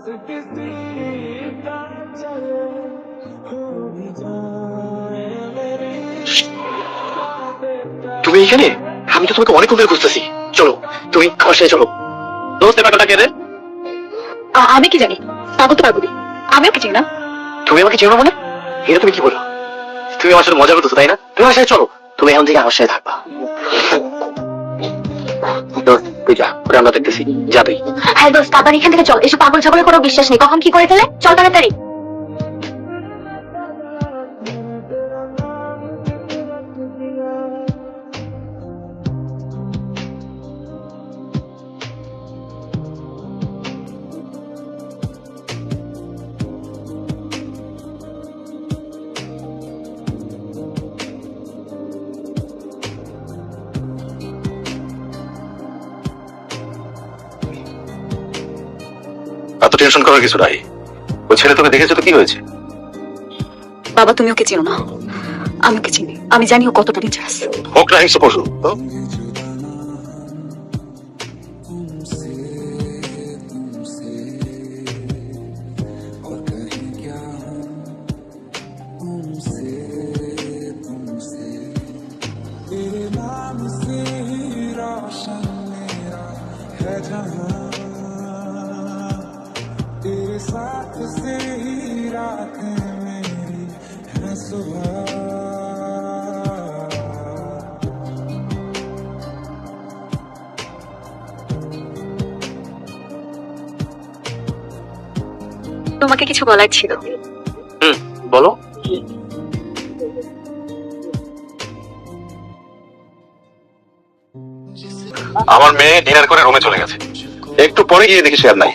তুমি এখানে? আমি তো তোমাকে অনেকক্ষণ ধরে খুঁজতেছি। চলো, তুমি আমার সাথে চলো। দোস্ত, ব্যাপারটা কে রে? আমি কি জানি, তা করতে পারবো না। আমি ওকে চিনি না। তুমি আমাকে চেনো মানে? এটা তুমি কি বলো? তুমি আমার সাথে মজা করতেছো তাই না? তুমি আমার সাথে চলো। তুমি এখন থেকে আমার সাথে থাকবা। দোস্ত, তুই যা, ওরা আমরা দেখতেছি। যা তুই। হ্যাঁ দোস্ত, তাড়াতাড়ি এখান থেকে চল। এসব পাগল ছাগলের কোনো বিশ্বাস নেই, কখন কি করে ফেলে। চল তাড়াতাড়ি। এত টেনশন করার কিছু নাই। ওই ছেলে তোকে দেখেছো তো কি হয়েছে? বাবা, তুমি ওকে চিনো না, আমি ওকে চিনি। আমি জানি ও কতটা ডেঞ্জারাস। হোক না হিংস্র পশু। तेरे साथ से ही रातें मेरी है सुबह। তোমাকে কিছু বলার ছিল। বলো। আমার মেয়ে ডিনার করে রুমে চলে গেছে, একটু পরে গিয়ে দেখি সে আর নাই।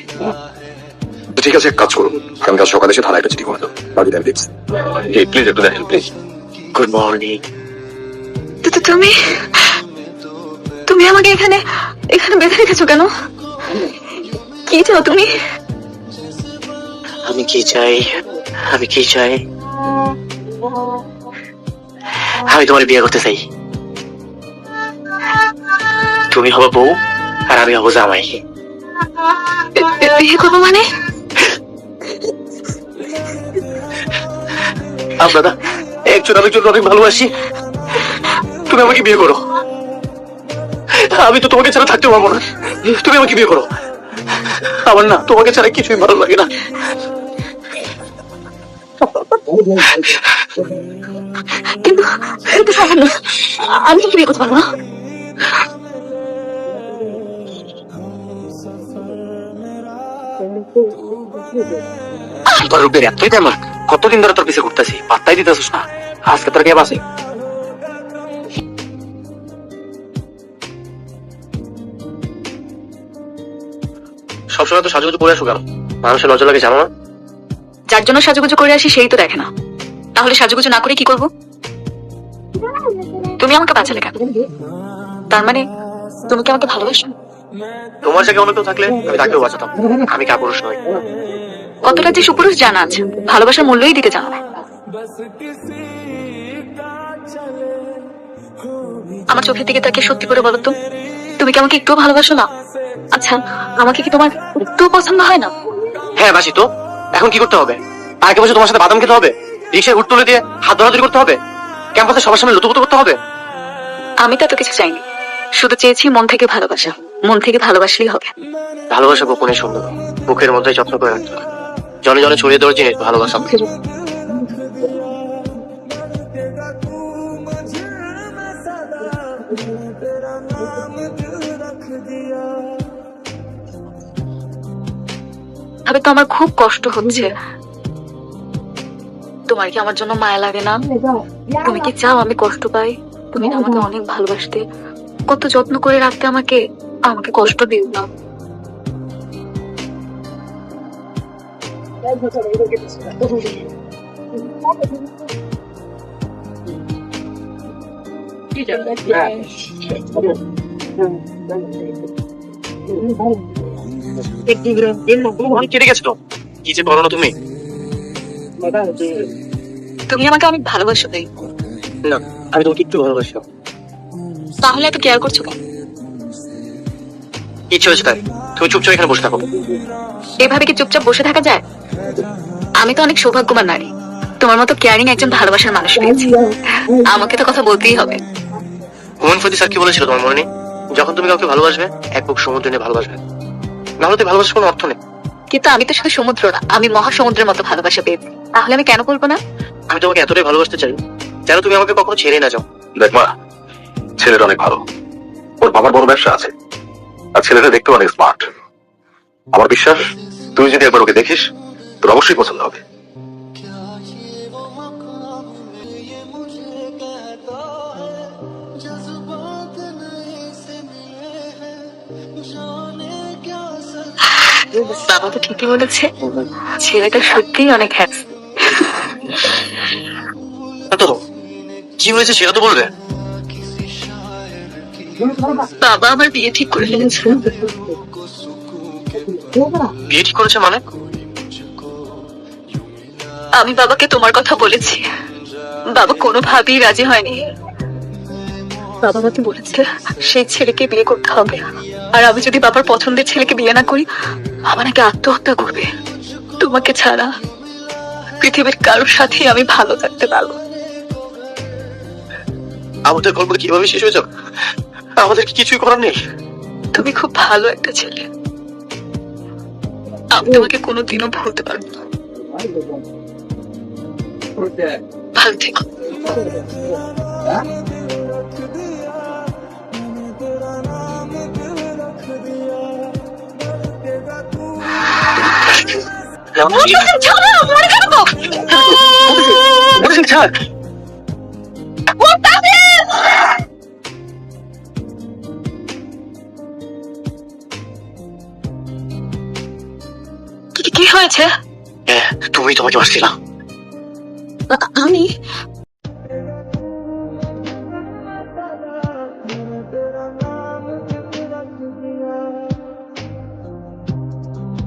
ঠিক আছে, এক কাজ করুন, আগামীকাল সকালে এসে থানায় একটা চিঠি করে দাও। বাকি টাইম দেখছি। প্লিজ একটু দেখেন প্লিজ। Good morning. তুমি তুমি আমাকে এখানে এখানে বেঁধে রেখেছো কেন? কি চাও তুমি? আমি কি চাই? আমি কি চাই? আমি তোমার বিয়ে করতে চাই। তুমি হবে বউ আর আমি হবো জামাই। বিয়ে করবো মানে? আপনারা একজন আরেকজন অনেক ভালোবাসি। তুমি আমাকে বিয়ে করো। আমি তো তোমাকে ছাড়া থাকতে পারবো না। তুমি আমাকে বিয়ে করো। আমার না তোমাকে ছাড়া কিছুই ভালো লাগে না। কিন্তু কিন্তু সম্ভব না। আমি তো বিয়ে করতে পারবো না। তোর রূপের এতই তেমন, কতদিন ধরে তোর পিছে ঘুরতেছি, পাত্তাই দিতেছিস না। আজকে তোর কে বাসে? সবসময় তো সাজুগুজু করে আসো কেন? মানুষের লজ্জা লাগে জানো না? যার জন্য সাজুগুজু করে আসি সেই তো দেখে না, তাহলে সাজুগুজু না করে কি করব? তুমি আমাকে বাঁচালে কেন? তার মানে তুমি কি আমাকে ভালোবাসো? তোমার জায়গায় অন্য কেউ থাকলে আমি তাকেও বাঁচাতাম। আমি কাপুরুষ নই। কতটা যে সুপুরুষ জানা আছে, ভালোবাসার মূল্যই দিতে জানো না। আমার চোখের দিকে তাকে সত্যি করে বলো তো, তুমি কি আমাকে একটুও ভালোবাসো না? আচ্ছা, আমাকে কি তোমার একটুও পছন্দ হয় না? হ্যাঁ বাসি তো। এখন কি করতে হবে? আগে বসে তোমার সাথে বাদাম খেতে হবে? রিক্সায় উঠ তুলে দিয়ে হাত ধরাধরি করতে হবে? ক্যাম্পাসে সবার সামনে লুতুপুতু করতে হবে? আমি তো এত কিছু চাইনি, শুধু চেয়েছি মন থেকে ভালোবাসা। মন থেকে ভালোবাসলেই হবে। ভালোবাসা গোপনে সুন্দর, বুকের মধ্যে যত্ন করে রাখতে হবে। জনে জনে ছড়িয়ে দেওয়ার জিনিস ভালোবাসা। ভাবে তো আমার খুব কষ্ট হচ্ছে। তোমার কি আমার জন্য মায়া লাগে না? তুমি কি চাও আমি কষ্ট পাই? তুমি না আমাকে অনেক ভালোবাসতে, কত যত্ন করে রাখতে আমাকে। আমাকে কষ্ট দিও না। কেটে গেছে তো। কি যে করো না তুমি। তুমি আমাকে অনেক ভালোবাসো তাই? না, আমি তোমাকে একটু ভালোবাসি। তাহলে এত কেয়ার করছো কেন? ইচ্ছে হয়েছে তাই। তুমি চুপচাপ এখানে বসে থাকো। এভাবে কি চুপচাপ বসে থাকা যায়? আমি তো অনেক সৌভাগ্যবান নারী, তোমার মতো কেয়ারিং একজন ভালোবাসার মানুষ পেয়েছি। আমাকে তো কথা বলতেই হবে। হুমায়ুন ফরিদ স্যার কি বলেছিল তোমার মনে নেই? যখন তুমি কাউকে ভালোবাসবে এক বুক সমুদ্র নিয়ে ভালোবাসবে, নাহলে তো ভালোবাসার কোনো অর্থ নেই। কিন্তু আমি তো শুধু সমুদ্র না, আমি মহাসমুদ্রের মতো ভালোবাসা পেয়েছি। তাহলে আমি কেন বলবো না? আমি তোমাকে এতটাই ভালোবাসতে চাই যেন তুমি আমাকে কখনো ছেড়ে না যাও। দেখ মা, ছেলেটা অনেক ভালো, ওর বাবার বড় ব্যবসা আছে, আর ছেলেটা দেখতেও অনেক স্মার্ট। আমার বিশ্বাস তুই যদি একবার ওকে দেখিস তোর অবশ্যই পছন্দ হবে। বাবা তো ঠিকই বলেছে, ছেলেটা সত্যিই অনেক হ্যান্ডসাম। তো কি হয়েছে সেটা তো বলবে। বাবা আমার বিয়ে ঠিক করে ফেলেছে। বিয়ে ঠিক করেছে মানে? আমি বাবাকে তোমার কথা বলেছি, বাবা কোনোভাবেই রাজি হয়নি। বাবা আমাকে বলেছে সেই ছেলেকে বিয়ে করতে হবে, আর আমি যদি বাবার পছন্দের ছেলেকে বিয়ে না করি বাবা নাকি আত্মহত্যা করবে। তোমাকে ছাড়া পৃথিবীর কারোর সাথে আমি ভালো থাকতে পারবো না। আমাদের গল্পটা কিভাবে শেষ হয়ে যাবে? আমাদের কি কিছুই করার নেই? তুমি খুব ভালো একটা ছেলে, আমি তোমাকে কোনোদিনও ভুলতে পারবো না। ভালো থেকো। ছাড়ো, মরে যাবো। ছাড়। কি হয়েছে? তুমি তোমাকে বাসছিলাম। আমি